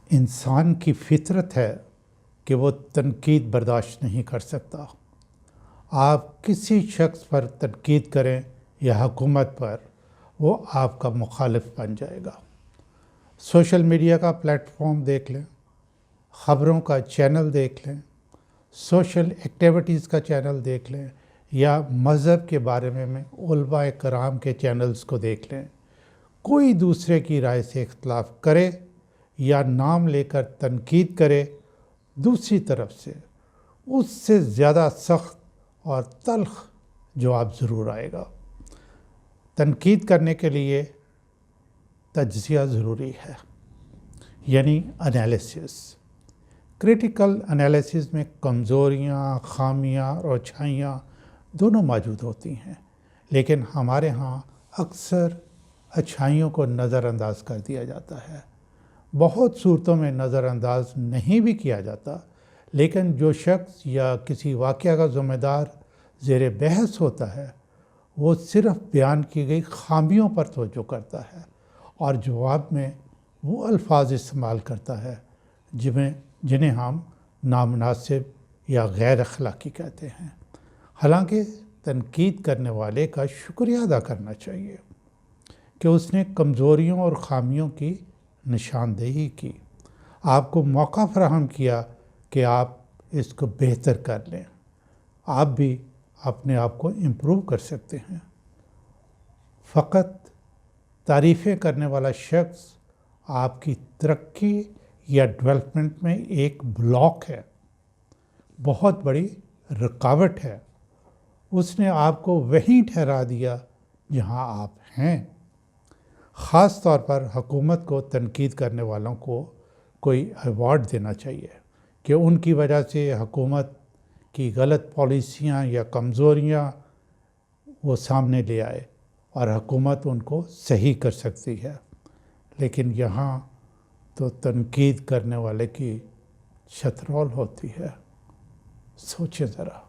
انسان کی فطرت ہے کہ وہ تنقید برداشت نہیں کر سکتا۔ آپ کسی شخص پر تنقید کریں یا حکومت پر، وہ آپ کا مخالف بن جائے گا۔ سوشل میڈیا کا پلیٹ فارم دیکھ لیں، خبروں کا چینل دیکھ لیں، سوشل ایکٹیویٹیز کا چینل دیکھ لیں، یا مذہب کے بارے میں علماء کرام کے چینلز کو دیکھ لیں۔ کوئی دوسرے کی رائے سے اختلاف کرے یا نام لے کر تنقید کرے، دوسری طرف سے اس سے زیادہ سخت اور تلخ جواب ضرور آئے گا۔ تنقید کرنے کے لیے تجزیہ ضروری ہے، یعنی انالیسس۔ کریٹیکل انالیسس میں کمزوریاں، خامیاں اور اچھائیاں دونوں موجود ہوتی ہیں، لیکن ہمارے ہاں اکثر اچھائیوں کو نظر انداز کر دیا جاتا ہے۔ بہت صورتوں میں نظر انداز نہیں بھی کیا جاتا، لیکن جو شخص یا کسی واقعہ کا ذمہ دار زیر بحث ہوتا ہے، وہ صرف بیان کی گئی خامیوں پر توجہ کرتا ہے اور جواب میں وہ الفاظ استعمال کرتا ہے جنہیں ہم نامناسب یا غیر اخلاقی کہتے ہیں۔ حالانکہ تنقید کرنے والے کا شکریہ ادا کرنا چاہیے کہ اس نے کمزوریوں اور خامیوں کی نشاندہی کی، آپ کو موقع فراہم کیا کہ آپ اس کو بہتر کر لیں۔ آپ بھی اپنے آپ کو امپروو کر سکتے ہیں۔ فقط تعریفیں کرنے والا شخص آپ کی ترقی یا ڈیولپمنٹ میں ایک بلاک ہے، بہت بڑی رکاوٹ ہے۔ اس نے آپ کو وہیں ٹھہرا دیا جہاں آپ ہیں۔ خاص طور پر حکومت کو تنقید کرنے والوں کو کوئی ایوارڈ دینا چاہیے کہ ان کی وجہ سے حکومت کی غلط پالیسیاں یا کمزوریاں وہ سامنے لے آئے اور حکومت ان کو صحیح کر سکتی ہے۔ لیکن یہاں تو تنقید کرنے والے کی شترول ہوتی ہے۔ سوچیں ذرا۔